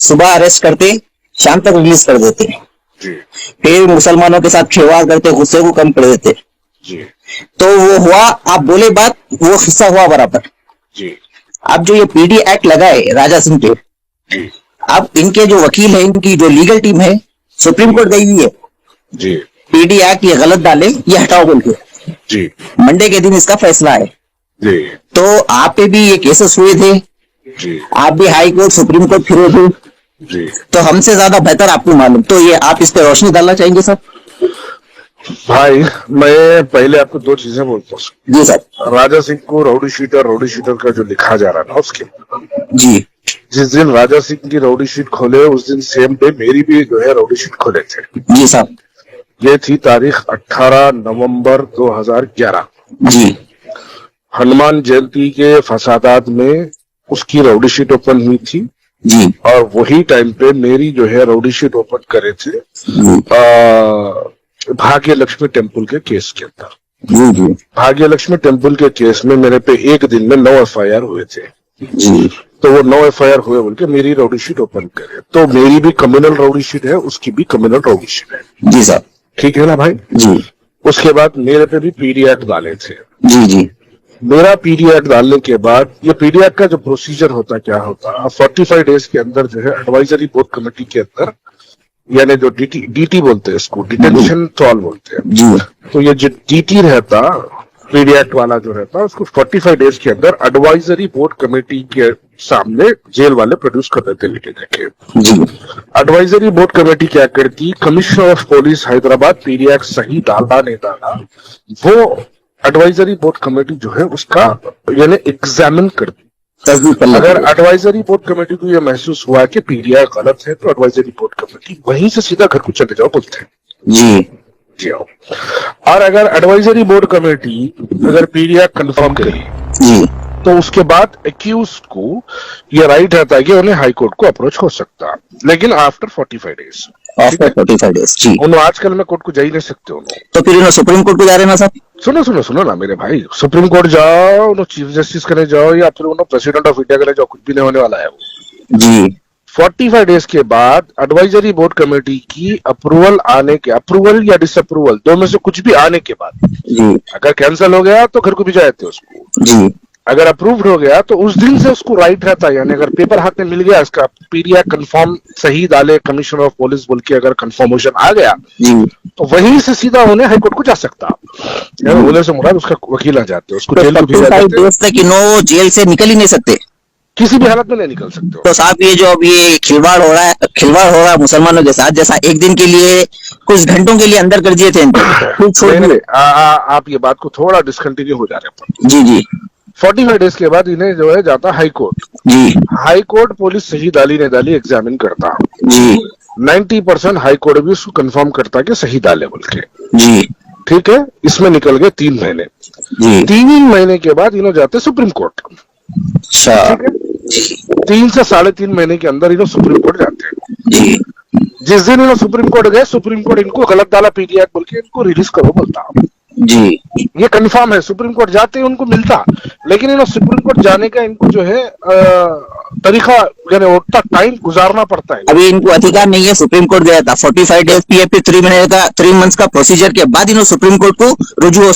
सुबह अरेस्ट करते, शाम तक रिलीज कर देते, जी फिर मुसलमानों के साथ खिलवाड़ करते, गुस्से को कम कर देते। जी तो वो हुआ, आप बोले बात, वो हिस्सा हुआ बराबर। जी अब जो ये पीडी एक्ट लगाए राजा सिंह के, जी अब इनके जो वकील है, इनकी जो लीगल टीम है, सुप्रीम कोर्ट गई हुई है, जी पीडी एक्ट ये गलत डाले, ये हटाओ बोल के। जी मंडे के दिन इसका फैसला है। जी तो आप पे भी ये केसेस हुए थे, जी आप भी हाई कोर्ट सुप्रीम कोर्ट फिरे थे, जी तो हमसे ज्यादा बेहतर आपको मालूम। तो ये आप इस पे रोशनी डालना चाहेंगे सर? भाई, मैं पहले आपको दो चीजें बोलता हूँ। जी सर। राजा सिंह को राउडी शीटर का जो लिखा जा रहा ना, उसके जी जिस दिन राजा सिंह की राउडी शीट खोले, उस दिन सेम डे मेरी भी जो है राउडी शीट खोले थे। जी साहब। ये थी तारीख 18 नवंबर 2011। जी हनुमान जयंती के फसादात में उसकी राउडी शीट ओपन हुई थी। जी और वही टाइम पे मेरी जो है राउडी शीट ओपन करे थे भाग्य लक्ष्मी टेम्पल के केस के अंदर। जी जी भाग्य लक्ष्मी टेम्पल के केस में मेरे पे एक दिन में 9 FIR हुए थे। जी तो वो 9 FIR हुए बोल के मेरी राउडी शीट ओपन करे, तो मेरी भी कम्युनल राउडी शीट है, उसकी भी कम्युनल राउडी शीट है। जी साहब। ठीक है ना भाई? जी उसके बाद मेरे पे भी पीडी एक्ट डाले थे। जी जी मेरा पीडी एक्ट डालने के बाद, ये पीडी एक्ट का जो प्रोसीजर होता क्या होता, 45 डेज के अंदर जो है एडवाइजरी बोर्ड कमेटी के अंदर, यानी जो डीटी बोलते हैं इसको, डिटेंशन ट्रॉल बोलते हैं। जी तो ये जो डीटी रहता, पीडी एक्ट वाला जो रहता, उसको 45 डेज के अंदर एडवाइजरी बोर्ड कमेटी के सामने जेल वाले प्रोड्यूस कर देते लेके जाके। जी एडवाइजरी बोर्ड कमेटी क्या करती, commissioner of police Hyderabad PD act सही डाला नहीं डाला, वो एडवाइजरी बोर्ड कमेटी जो है उसका यानी एग्जामिन करती। अगर एडवाइजरी बोर्ड कमेटी को यह महसूस हुआ कि पीडीआर गलत है, तो एडवाइजरी बोर्ड कमेटी वहीं से सीधा घर को चले जाओ बोलते हैं। जी जी आओ। और अगर एडवाइजरी बोर्ड कमेटी अगर पीडीआर कंफर्म करे, जी तो उसके बाद एक्यूज को यह राइट रहता है कि उन्हें हाई कोर्ट को अप्रोच हो सकता, लेकिन आफ्टर 45 डेज। After 45 days. जी। उन्होंने आजकल में कोर्ट को जा ही नहीं सकते उन्होंने। तो फिर इन्होंने सुप्रीम कोर्ट को जा रहे ना साहब? सुनो ना मेरे भाई, सुप्रीम कोर्ट जाओ, उन्होंने चीफ जस्टिस करने जाओ, या फिर उन्होंने प्रेसिडेंट ऑफ इंडिया करने जाओ, कुछ भी नहीं होने वाला है वो। जी 45 डेज के बाद एडवाइजरी बोर्ड कमेटी की अप्रूवल आने के, अप्रूवल या डिसअप्रूवल दो में से कुछ भी आने के बाद, जी अगर कैंसिल हो गया तो घर को भी जाते उसको। जी अगर अप्रूव्ड हो गया तो उस दिन से उसको राइट रहता है, यानी अगर पेपर हाथ में मिल गया, इसका पीडीआर कंफर्म सही डाले कमिश्नर ऑफ पुलिस बोल के अगर कंफर्मेशन आ गया, जी तो वहीं से सीधा उन्हें हाईकोर्ट को जा सकता। उन्हें से मुराद उसका वकील आ जाते, उसको जेल में भेजा देते। डेज तक इन्हों जेल से निकल ही नहीं सकते, किसी भी हालत में नहीं निकल सकते। तो साहब ये जो अब ये खिलवाड़ हो रहा है मुसलमानों के साथ, जैसा एक दिन के लिए, कुछ घंटों के लिए अंदर कर दिए थे इनको। आप ये बात को थोड़ा डिसकंटिन्यू हो जा रहे हैं। जी जी 45 डेज के बाद इन्हें जो है जाता हाई कोर्ट। जी हाई कोर्ट पुलिस सही डाली नहीं डाली एग्जामिन करता। जी 90% हाई कोर्ट भी उसको कंफर्म करता कि सही डाले बोल के। जी ठीक है, इसमें निकल गए 3 महीने। जी 3 महीने के बाद इन्हों जाते सुप्रीम कोर्ट। अच्छा। ठीक है, 3 से 3.5 महीने के अंदर इन्हों सुप्रीम कोर्ट जाते हैं। जी जिस दिन इन्हों सुप्रीम कोर्ट गए, सुप्रीम कोर्ट इनको गलत डाला पीडीआर बोल के इनको रिलीज करो बोलता। जी ये कंफर्म है, सुप्रीम कोर्ट जाते ही उनको मिलता, लेकिन इन्हों सुप्रीम कोर्ट जाने का इनको जो है तरीका, यानी उतना टाइम गुजारना पड़ता है। अभी इनको अधिकार नहीं है, सुप्रीम कोर्ट गया था 45 डेज पीएफपी 3 मंथ्स का प्रोसीजर के बाद इन्हों सुप्रीम कोर्ट को रुजू हो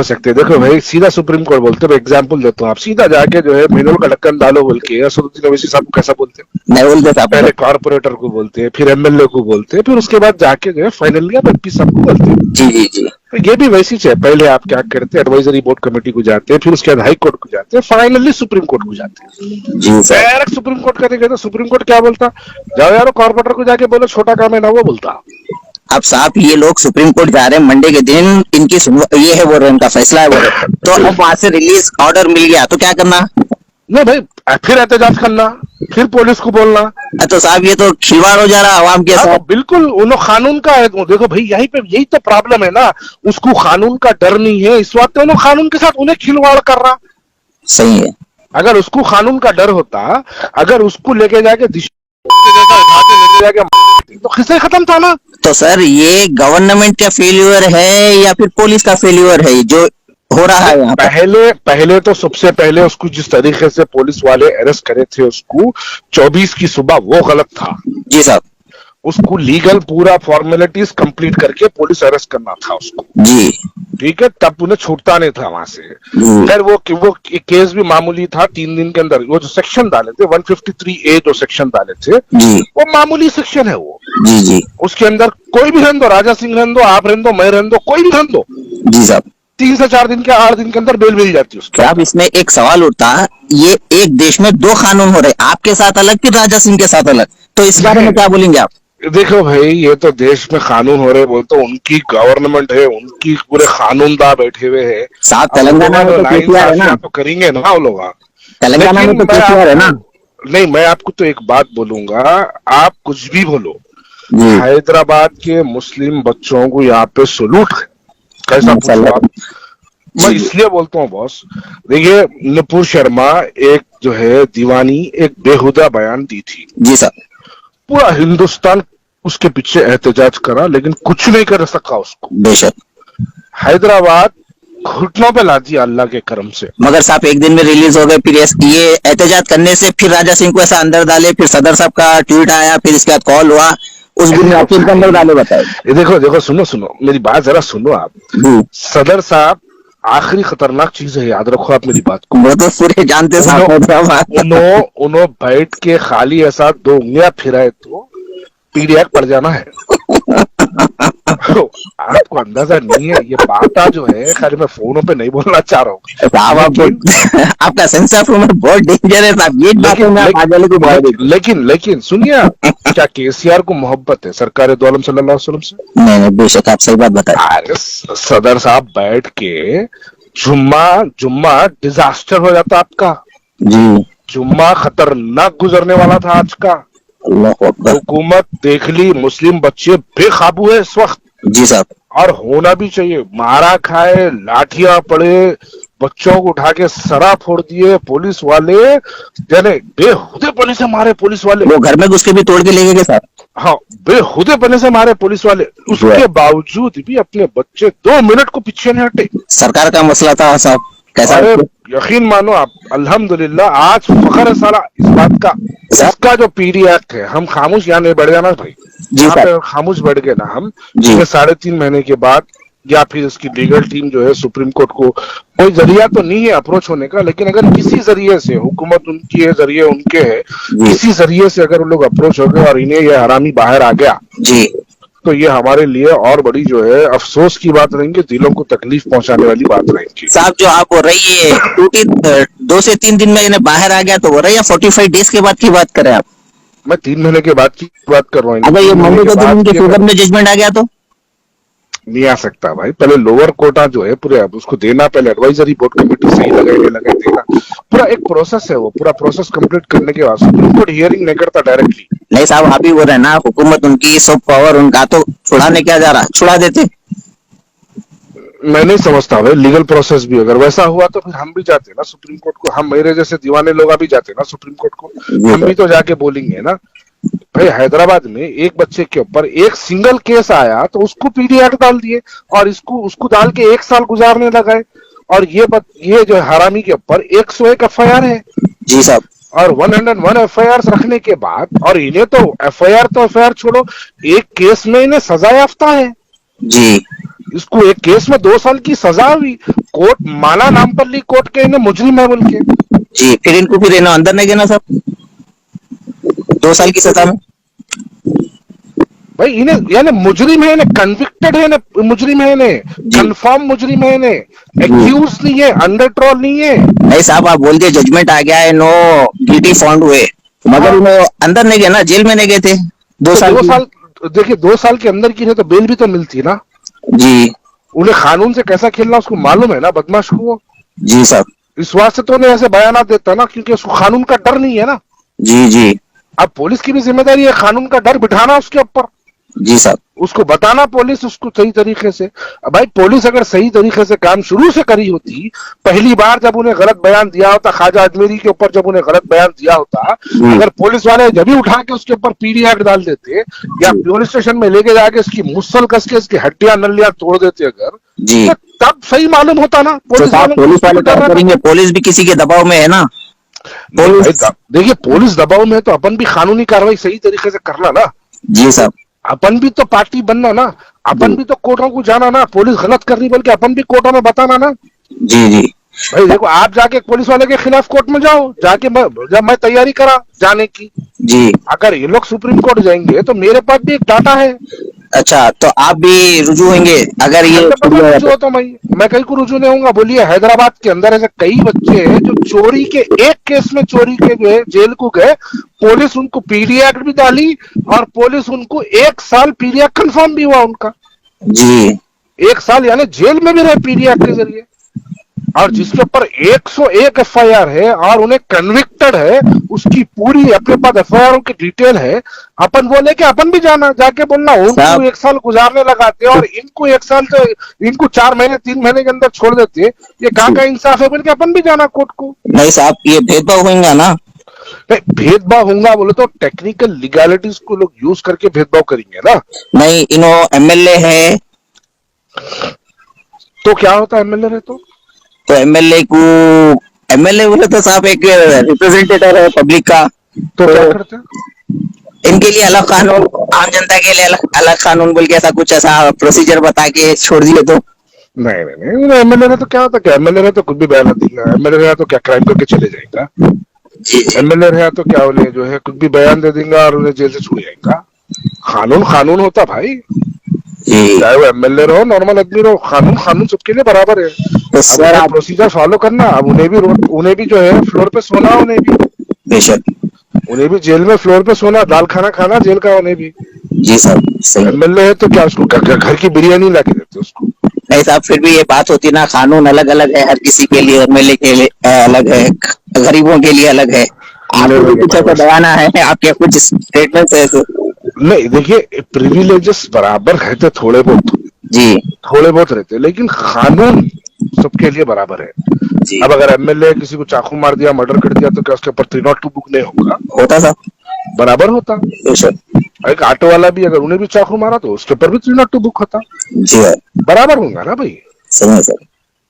सकते। देखो भाई, सीधा सुप्रीम कोर्ट बोलते हैं। एग्जाम्पल देता हूँ, आप सीधा जाके जो है मेनुअल का ढक्कन डालो बोल के असदुद्दीन ओवैसी साहब कैसा बोलते हैं, नहीं बोलते साहब, पहले कॉर्पोरेटर को बोलते हैं, फिर एमएलए को बोलते हैं, फिर उसके बाद जाके जो है फाइनली आप एमपी साहब को बोलते हैं। जी जी जी तो ये भी वैसी है, पहले आप क्या करते हैं, एडवाइजरी बोर्ड कमेटी को जाते हैं, फिर उसके बाद हाई कोर्ट को जाते हैं, फाइनली सुप्रीम कोर्ट को जाते हैं। जी सर। डायरेक्ट सुप्रीम कोर्ट करने गए तो सुप्रीम कोर्ट क्या बोलता, जाओ यारो कॉर्पोरेटर को जाके बोलो छोटा काम है ना, वो बोलता। अब साहब ये लोग सुप्रीम कोर्ट जा रहे हैं, मंडे के दिन इनकी ये है वो इनका फैसला है वो, तो अब वहां से रिलीज ऑर्डर मिल गया तो क्या करना? नहीं भाई, फिर एहतजाज करना, फिर पुलिस को बोलना। तो साहब ये तो खिलवाड़ हो जा रहा आवाम के साथ। बिल्कुल, उन्होंने कानून का है। देखो भाई, यही तो प्रॉब्लम है ना, उसको कानून का डर नहीं है, इस बात उन्होंने कानून के साथ उन्हें खिलवाड़ कर रहा। सही है। अगर उसको कानून का डर होता, अगर उसको लेके जाके लेके जाके तो किससे खत्म था ना। तो सर ये गवर्नमेंट का फेल्यूर है या फिर पुलिस का फेल्यूर है जो हो रहा है यहाँ पर। पहले तो सबसे पहले उसको जिस तरीके से पुलिस वाले अरेस्ट करे थे उसको 24 की सुबह, वो गलत था। जी साहब। उसको लीगल पूरा फॉर्मेलिटीज कंप्लीट करके पुलिस अरेस्ट करना था उसको, जी ठीक है, तब उन्हें छूटता नहीं था वहां से। जी खैर वो केस भी मामूली था, 3 दिन के अंदर वो जो सेक्शन डाले थे 153A जो सेक्शन डाले थे, जी वो मामूली सेक्शन है वो। जी जी उसके अंदर कोई भी रहने दो, राजा सिंह रहने दो, आप रहने दो, मैं रहने दो, कोई भी रहने दो, जी साहब। 3 से 4 दिन के 8 दिन के अंदर बेल मिल जाती है उसकी। साहब इसमें एक सवाल उठता, ये एक देश में दो कानून हो रहे, आपके साथ अलग फिर राजा सिंह के साथ अलग, तो इस बारे में क्या बोलेंगे आप? देखो भाई, ये तो देश में कानून हो रहे बोल, तो उनकी गवर्नमेंट है, उनकी पूरे कानूनदा बैठे हुए हैं। साहब तेलंगाना में तो केसीआर है ना, तो करेंगे ना वो लोग। तेलंगाना में तो केसीआर है ना। नहीं, मैं आपको तो एक बात बोलूंगा, आप कुछ भी बोलो, जी हैदराबाद के मुस्लिम बच्चों को यहाँ पे सलूट है। कैसा पूछो आप? मैं इसलिए बोलता हूँ बॉस, देखिए नुपुर शर्मा एक जो है दीवानी एक बेहुदा बयान दी थी, जी साहब। पूरा हिंदुस्तान उसके पीछे एहतजाज करा, लेकिन कुछ नहीं कर सका उसको। बेशक। हैदराबाद घुटनों पे ला दिया अल्लाह के करम से। मगर साहब एक दिन में रिलीज हो गए, फिर ये एहतजाज करने से फिर राजा सिंह को ऐसा अंदर डाले, फिर सदर साहब का ट्वीट आया, फिर इसके बाद कॉल हुआ, उस दिन आपको के अंदर डाले, बताए। ये देखो देखो, सुनो सुनो मेरी बात जरा सुनो आप। जी सदर साहब आखिरी खतरनाक चीज है, याद रखो आप मेरी बात को। वो तो पूरे जानते साहब। उन्होंने बैठ के खाली ऐसा 2 उंगलियां फिराए तो पीडीएफ पड़ जाना है। तो आपको अंदाजा नहीं है, ये बात जो है खाली मैं फोनों पे नहीं बोलना चाह रहा हूँ साहब आपका सेंस ऑफ ह्यूमर बहुत डेंजर है साहब, ये बातें मैं आज वाले को बहुत लेकिन सुनिए आप, क्या केसीआर को मोहब्बत है सरकार दो आलम सल्लल्लाहु अलैहि वसल्लम से? नहीं, बेशक आप सही बात बताए। अरे सदर साहब बैठ के जुम्मा डिजास्टर हो जाता आपका। जी जुम्मा खतरनाक गुजरने वाला था आज का। अल्लाह अकबर। हुकूमत देख ली, मुस्लिम बच्चे बेकाबू है इस वक्त, जी साहब। और होना भी चाहिए। मारा खाए, लाठियां पड़े, बच्चों को उठा के सरा फोड़ दिए पुलिस वाले, यानी बेहुदे पने से मारे पुलिस वाले। वो घर में घुस के भी तोड़ के ले गए साहब। हाँ, बेहुदे पने से मारे पुलिस वाले, उसके बावजूद भी अपने बच्चे 2 मिनट को पीछे नहीं हटे। सरकार का मसला था साहब, कैसा? अरे यकीन मानो आप, अल्हम्दुलिल्लाह आज फखर है सारा इस बात का। इसका जो पीडी एक्ट है, हम खामोश यहाँ नहीं बढ़ जाना भाई, यहाँ पे खामोश बढ़ गए ना हम, 3.5 महीने के बाद, या फिर इसकी लीगल टीम जो है सुप्रीम कोर्ट को, कोई जरिया तो नहीं है अप्रोच होने का, लेकिन अगर किसी जरिए से, हुकूमत उनकी है, जरिए उनके है, किसी जरिए से अगर वो लोग अप्रोच हो गए और इन्हें ये हरामी बाहर आ गया जी, तो ये हमारे लिए और बड़ी जो है अफसोस की बात रहेंगी, दिलों को तकलीफ पहुंचाने वाली बात रहेगी। साहब जो आप हो रही है 2 से 3 दिन में इन्हें बाहर आ गया तो हो रही है, 45 डेज के बाद की बात करें आप? मैं 3 महीने के बाद की बात कर रहा हूँ। अगर ये मंडे के दिन उनके फेवर में जजमेंट आ गया तो नहीं आ सकता भाई, पहले लोअर कोर्टा जो है पूरे उसको देना, पहले एडवाइजरी बोर्ड कमेटी सही लगाए देना, पूरा एक प्रोसेस है, वो पूरा प्रोसेस कंप्लीट करने के बाद सुप्रीम कोर्ट हियरिंग नहीं करता डायरेक्टली। नहीं साहब, अभी वो रहे ना, हुकूमत उनकी, सब पावर उनका, तो छुड़ाने क्या जा रहा, छुड़ा देते। मैं नहीं समझता भाई, लीगल प्रोसेस भी अगर वैसा हुआ तो फिर हम भी जाते ना सुप्रीम कोर्ट को, हम मेरे जैसे दीवाने लोग भी जाते ना सुप्रीम कोर्ट को, हम भी तो जाके बोलेंगे ना भाई। हैदराबाद में एक बच्चे के ऊपर एक सिंगल केस आया तो उसको पीडी एक्ट डाल दिए, और उसको डाल के 1 साल गुजारने लगाए, और ये जो हरामी के ऊपर 101 एफआईआर है जी साहब, और 101 एफआईआर रखने के बाद, और इन्हें तो एफआईआर छोड़ो, एक केस में इन्हें सजा याफ्ता है जी, इसको एक केस में 2 साल की सजा हुई, कोर्ट माना नाम पर ली कोर्ट के, इन्हें मुजरिम है बोल के जी, फिर इनको फिर इन्हें अंदर नहीं गया ना साहब 2 साल की सजा में भाई। इन्हें यानी मुजरिम है, इन्हें कन्विक्टेड है, इन्हें मुजरिम है, इन्हें कंफर्म मुजरिम है, इन्हें एक्यूज नहीं है, अंडर ट्रोल नहीं है। नहीं साहब, आप बोल दिए जजमेंट आ गया है, नो गिल्टी फाउंड हुए, मगर इन्हें अंदर नहीं गए ना, जेल में नहीं गए थे 2 साल। देखिए 2 साल के अंदर की है तो बेल भी तो मिलती ना जी। उन्हें कानून से कैसा खेलना उसको मालूम है ना, बदमाश को। जी साहब। इस वास्ते तो उन्हें ऐसे बयान देता ना, क्योंकि उसको कानून का डर नहीं है ना। जी जी। अब पुलिस की भी जिम्मेदारी है कानून का डर बिठाना उसके ऊपर। जी साहब। उसको बताना पुलिस उसको सही तरीके से। अब भाई पुलिस अगर सही तरीके से काम शुरू से करी होती, पहली बार जब उन्हें गलत बयान दिया होता, ख्वाजा अजमेरी के ऊपर जब उन्हें गलत बयान दिया होता, अगर पुलिस वाले जब भी उठा के उसके ऊपर पीडी एक्ट डाल देते, या पुलिस स्टेशन में लेके जाके इसकी मुसल कस के इसकी हड्डियां नलियां तोड़ देते अगर, जी। तो तब सही मालूम होता ना। तो साहब पुलिस वाले क्या करेंगे, पुलिस भी किसी के दबाव में है ना। पुलिस देखिए पुलिस दबाव में है तो अपन भी कानूनी कार्रवाई सही तरीके से करना ना। जी साहब, अपन भी तो पार्टी बनना ना, अपन भी तो कोर्टों को जाना ना, पुलिस गलत कर रही बल्कि अपन भी कोर्टों में बताना ना। जी जी भाई देखो आप जाके पुलिस वाले के खिलाफ कोर्ट में जाओ, जाके जब मैं तैयारी करा जाने की, जी। अगर ये लोग सुप्रीम कोर्ट जाएंगे तो मेरे पास भी एक डाटा है। अच्छा, तो आप भी रुजू होंगे अगर ये रुजू होता मैं कहीं को रुजू नहीं होऊंगा। बोलिए हैदराबाद के अंदर ऐसे कई बच्चे हैं जो चोरी के एक केस में चोरी के गए, जेल को गए, पुलिस उनको पीडी एक्ट भी डाली और पुलिस उनको 1 साल पीडी एक्ट कंफर्म भी हुआ उनका। जी 1 साल यानी जेल में भी रहे पीडी एक्ट के जरिए, और जिसके ऊपर 101 एफआईआर है और उन्हें कन्विक्टेड है, उसकी पूरी अपने पास एफआईआर की डिटेल है। अपन बोले कि अपन भी जाना, जाके बोलना उनको 1 साल गुजारने लगाते और इनको 1 साल तो इनको 4 महीने 3 महीने के अंदर छोड़ देते, ये कहाँ का इंसाफ है? बोल के अपन भी जाना कोर्ट को। नहीं साहब, ये भेदभाव होगा ना। भेदभाव होगा बोले तो टेक्निकल लीगैलिटीज को लोग यूज करके भेदभाव करेंगे ना। नहीं, इनो एमएलए है तो क्या होता एमएलए है तो एमएलए को, एमएलए बोले तो साहब एक रिप्रेजेंटेटिव है पब्लिक का। तो क्या करते हैं? इनके लिए अलग कानून, आम जनता के लिए अलग कानून बोल के ऐसा कुछ ऐसा प्रोसीजर बता के छोड़ दिए तो। नहीं एमएलए है तो क्या होता है? एमएलए है तो कुछ भी बयान देगा। एमएलए है तो क्या क्राइम करके चले जाएगा? एमएलए है तो क्या उन्हें जो है कुछ भी बयान दे देंगे और उन्हें जेल से छूट जाएगा। कानून कानून होता भाई, चाहे वो एमएलए रहो नॉर्मल आदमी रहो, कानून कानून सबके लिए बराबर है। तो सर आप प्रोसीजर फॉलो करना। अब उन्हें भी जो है फ्लोर पे सोना, उन्हें भी बेशक, उन्हें भी जेल में फ्लोर पे सोना, दाल खाना खाना जेल का उन्हें भी। जी सर सही। एमएलए है तो क्या उसको घर की बिरयानी ला के देते उसको? नहीं साहब, फिर भी ये बात होती ना, कानून अलग अलग है हर किसी के लिए, एमएलए के लिए अलग है, गरीबों के लिए अलग है। आपको कुछ ऐसा बताना है, आपके कुछ स्टेटमेंट है तो? नहीं देखिए प्रिविलेजेस बराबर रहते थोड़े बहुत जी, थोड़े बहुत रहते, लेकिन कानून सबके लिए बराबर है जी। अब अगर एमएलए किसी को चाकू मार दिया, मर्डर कर दिया, तो क्या उसके ऊपर 302 बुक नहीं होगा? होता साहब, बराबर होता। बेशक। एक ऑटो वाला भी अगर उन्हें भी चाकू मारा तो उसके ऊपर भी 302 बुक होता। जी बराबर होगा ना भाई? समझ सर।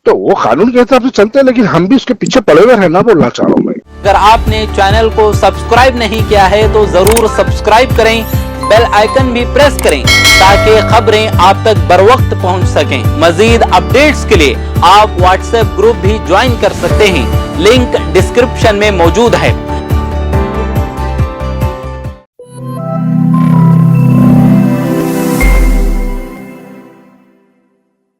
तो वो कानून के हिसाब से चलते हैं, लेकिन हम भी उसके पीछे पड़े हुए रहना बोलना चाह रहा हूँ मैं। अगर आपने चैनल को सब्सक्राइब नहीं किया है तो जरूर सब्सक्राइब करें, बेल आइकन भी प्रेस करें ताकि खबरें आप तक बर वक्त पहुंच सकें। मजीद अपडेट्स के लिए आप व्हाट्सएप ग्रुप भी ज्वाइन कर सकते हैं, लिंक डिस्क्रिप्शन में मौजूद है।